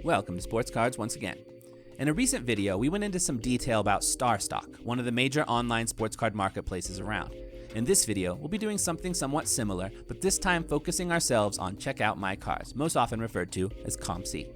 Welcome to Sports Cards once again. In a recent video, we went into some detail about StarStock, one of the major online sports card marketplaces around. In this video, we'll be doing something somewhat similar, but this time focusing ourselves on Check Out My Cards, most often referred to as COMC.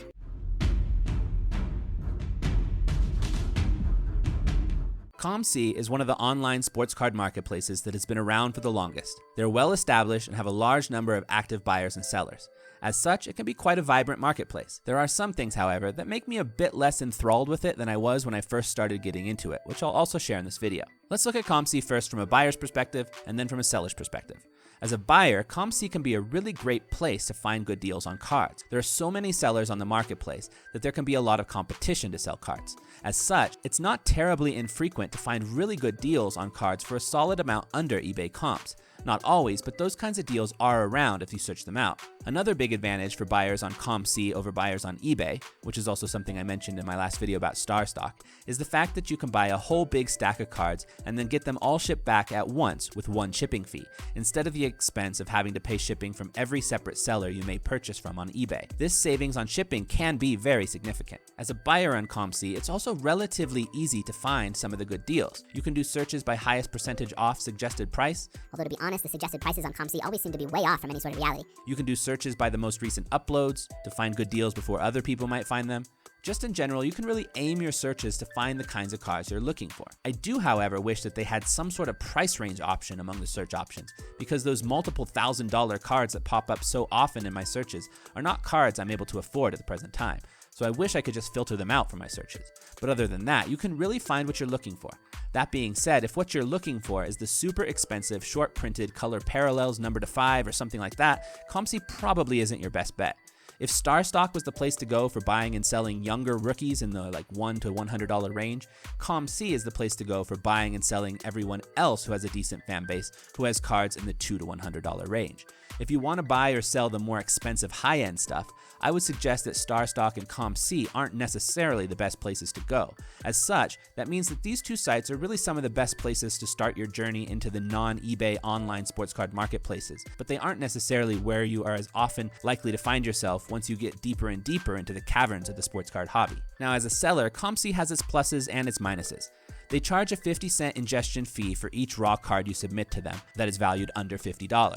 COMC is one of the online sports card marketplaces that has been around for the longest. They're well established and have a large number of active buyers and sellers. As such, it can be quite a vibrant marketplace. There are some things, however, that make me a bit less enthralled with it than I was when I first started getting into it, which I'll also share in this video. Let's look at COMC first from a buyer's perspective and then from a seller's perspective. As a buyer, COMC can be a really great place to find good deals on cards. There are so many sellers on the marketplace that there can be a lot of competition to sell cards. As such, it's not terribly infrequent to find really good deals on cards for a solid amount under eBay comps. Not always, but those kinds of deals are around if you search them out. Another big advantage for buyers on COMC over buyers on eBay, which is also something I mentioned in my last video about StarStock, is the fact that you can buy a whole big stack of cards and then get them all shipped back at once with one shipping fee, instead of the expense of having to pay shipping from every separate seller you may purchase from on eBay. This savings on shipping can be very significant. As a buyer on COMC, it's also relatively easy to find some of the good deals. You can do searches by highest percentage off suggested price. Although to be honest, the suggested prices on COMC always seem to be way off from any sort of reality. You can do searches by the most recent uploads to find good deals before other people might find them. Just in general, you can really aim your searches to find the kinds of cards you're looking for. I do, however, wish that they had some sort of price range option among the search options, because those multiple $1,000 cards that pop up so often in my searches are not cards I'm able to afford at the present time. So I wish I could just filter them out from my searches. But other than that, you can really find what you're looking for. That being said, if what you're looking for is the super expensive, short printed color parallels numbered to 5 or something like that, COMC probably isn't your best bet. If StarStock was the place to go for buying and selling younger rookies in the $1 to $100 range, COMC is the place to go for buying and selling everyone else who has a decent fan base who has cards in the $2 to $100 range. If you want to buy or sell the more expensive high-end stuff, I would suggest that StarStock and COMC aren't necessarily the best places to go. As such, that means that these two sites are really some of the best places to start your journey into the non-eBay online sports card marketplaces, but they aren't necessarily where you are as often likely to find yourself once you get deeper and deeper into the caverns of the sports card hobby. Now, as a seller, COMC has its pluses and its minuses. They charge a 50-cent ingestion fee for each raw card you submit to them that is valued under $50.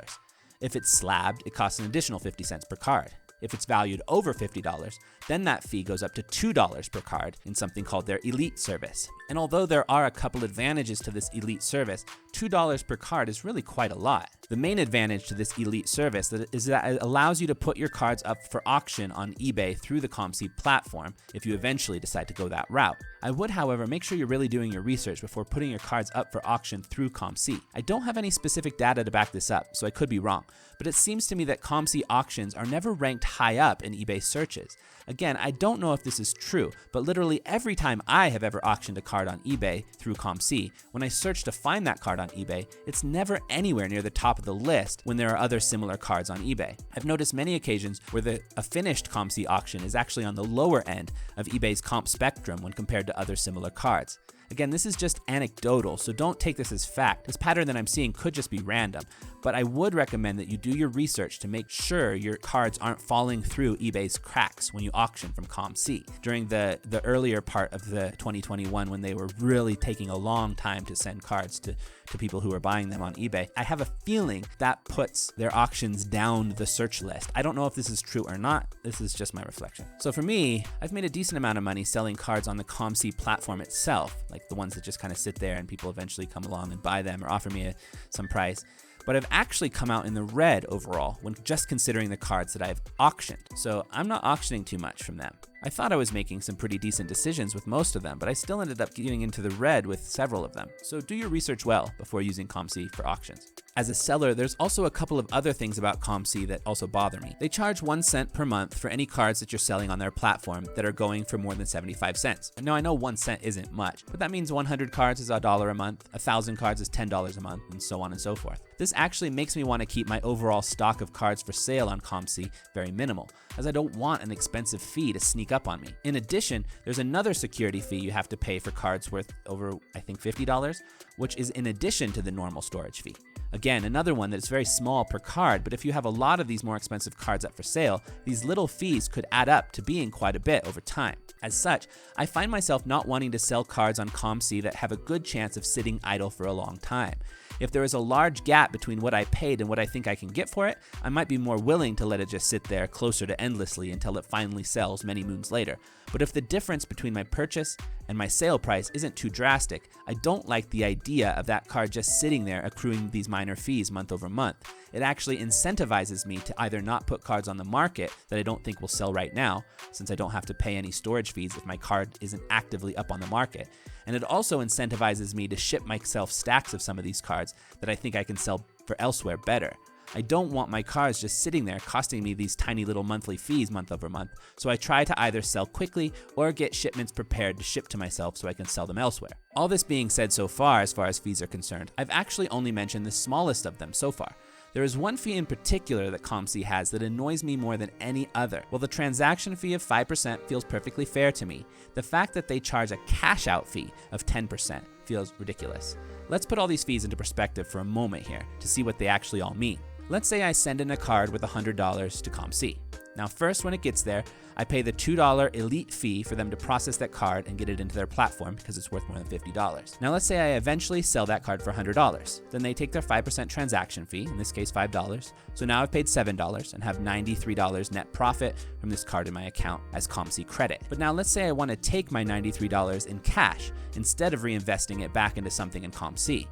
If it's slabbed, it costs an additional 50 cents per card. If it's valued over $50, then that fee goes up to $2 per card in something called their Elite service. And although there are a couple advantages to this Elite service, $2 per card is really quite a lot. The main advantage to this Elite service is that it allows you to put your cards up for auction on eBay through the COMC platform if you eventually decide to go that route. I would, however, make sure you're really doing your research before putting your cards up for auction through COMC. I don't have any specific data to back this up, so I could be wrong, but it seems to me that COMC auctions are never ranked high up in eBay searches. Again, I don't know if this is true, but literally every time I have ever auctioned a card on eBay through COMC, when I search to find that card on eBay, it's never anywhere near the top of the list when there are other similar cards on eBay. I've noticed many occasions where a finished COMC auction is actually on the lower end of eBay's comp spectrum when compared to other similar cards. Again, this is just anecdotal, so don't take this as fact. This pattern that I'm seeing could just be random, but I would recommend that you do your research to make sure your cards aren't falling through eBay's cracks when you auction from COMC. During the earlier part of the 2021, when they were really taking a long time to send cards to people who were buying them on eBay, I have a feeling that puts their auctions down the search list. I don't know if this is true or not. This is just my reflection. So for me, I've made a decent amount of money selling cards on the COMC platform itself, like the ones that just kind of sit there and people eventually come along and buy them or offer me some price. But I've actually come out in the red overall when just considering the cards that I've auctioned. So I'm not auctioning too much from them. I thought I was making some pretty decent decisions with most of them, but I still ended up getting into the red with several of them. So do your research well before using COMC for auctions. As a seller, there's also a couple of other things about COMC that also bother me. They charge 1 cent per month for any cards that you're selling on their platform that are going for more than 75 cents. Now I know 1 cent isn't much, but that means 100 cards is $1 a month, 1,000 cards is $10 a month, and so on and so forth. This actually makes me want to keep my overall stock of cards for sale on COMC very minimal, as I don't want an expensive fee to sneak up on me. In addition, there's another security fee you have to pay for cards worth over, I think, $50, which is in addition to the normal storage fee. Again, another one that is very small per card, but if you have a lot of these more expensive cards up for sale, these little fees could add up to being quite a bit over time. As such, I find myself not wanting to sell cards on COMC that have a good chance of sitting idle for a long time. If there is a large gap between what I paid and what I think I can get for it, I might be more willing to let it just sit there closer to endlessly until it finally sells many moons later. But if the difference between my purchase and my sale price isn't too drastic, I don't like the idea of that card just sitting there accruing these minor fees month over month. It actually incentivizes me to either not put cards on the market that I don't think will sell right now, since I don't have to pay any storage fees if my card isn't actively up on the market. And it also incentivizes me to ship myself stacks of some of these cards that I think I can sell for elsewhere better. I don't want my cards just sitting there costing me these tiny little monthly fees month over month, so I try to either sell quickly or get shipments prepared to ship to myself so I can sell them elsewhere. All this being said so far as fees are concerned, I've actually only mentioned the smallest of them so far. There is one fee in particular that COMC has that annoys me more than any other. While the transaction fee of 5% feels perfectly fair to me, the fact that they charge a cash out fee of 10% feels ridiculous. Let's put all these fees into perspective for a moment here to see what they actually all mean. Let's say I send in a card with $100 to COMC. Now first, when it gets there, I pay the $2 elite fee for them to process that card and get it into their platform because it's worth more than $50. Now let's say I eventually sell that card for $100. Then they take their 5% transaction fee, in this case $5. So now I've paid $7 and have $93 net profit from this card in my account as COMC credit. But now let's say I want to take my $93 in cash instead of reinvesting it back into something in COMC.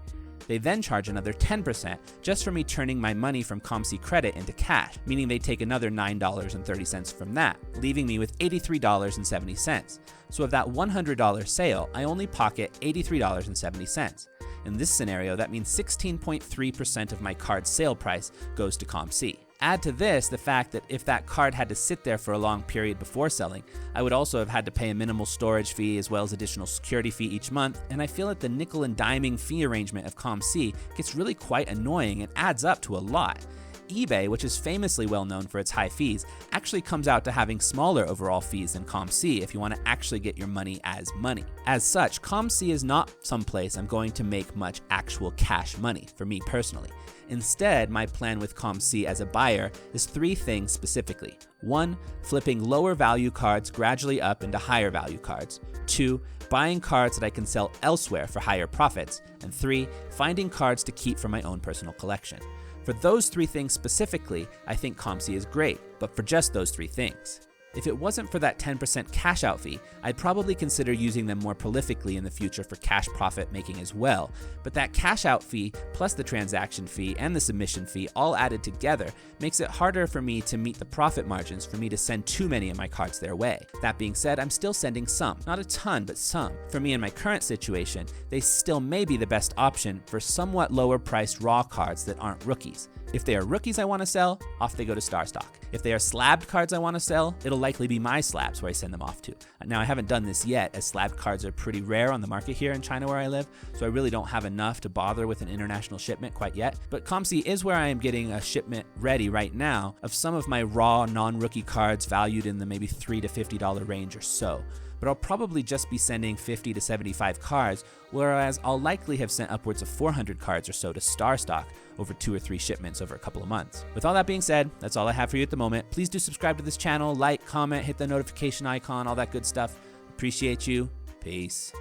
They then charge another 10% just for me turning my money from COMC credit into cash, meaning they take another $9.30 from that, leaving me with $83.70. So of that $100 sale, I only pocket $83.70. In this scenario, that means 16.3% of my card's sale price goes to COMC. Add to this the fact that if that card had to sit there for a long period before selling, I would also have had to pay a minimal storage fee as well as additional security fee each month, and I feel that the nickel and diming fee arrangement of COMC gets really quite annoying and adds up to a lot. eBay, which is famously well known for its high fees, actually comes out to having smaller overall fees than COMC if you want to actually get your money as money. As such, COMC is not someplace I'm going to make much actual cash money for me personally. Instead, my plan with COMC as a buyer is 3 things specifically. 1, flipping lower value cards gradually up into higher value cards. 2, buying cards that I can sell elsewhere for higher profits. And 3, finding cards to keep for my own personal collection. For those 3 things specifically, I think COMC is great, but for just those 3 things. If it wasn't for that 10% cash out fee, I'd probably consider using them more prolifically in the future for cash profit making as well. But that cash out fee, plus the transaction fee and the submission fee all added together, makes it harder for me to meet the profit margins for me to send too many of my cards their way. That being said, I'm still sending some. Not a ton, but some. For me in my current situation, they still may be the best option for somewhat lower priced raw cards that aren't rookies. If they are rookies I want to sell, off they go to StarStock. If they are slabbed cards I want to sell, it'll likely be my slabs where I send them off to. Now I haven't done this yet, as slabbed cards are pretty rare on the market here in China where I live, so I really don't have enough to bother with an international shipment quite yet. But COMC is where I am getting a shipment ready right now of some of my raw non-rookie cards valued in the maybe $3 to $50 range or so. But I'll probably just be sending 50 to 75 cards, whereas I'll likely have sent upwards of 400 cards or so to StarStock over 2 or 3 shipments over a couple of months. With all that being said, that's all I have for you at the moment. Please do subscribe to this channel, like, comment, hit the notification icon, all that good stuff. Appreciate you. Peace.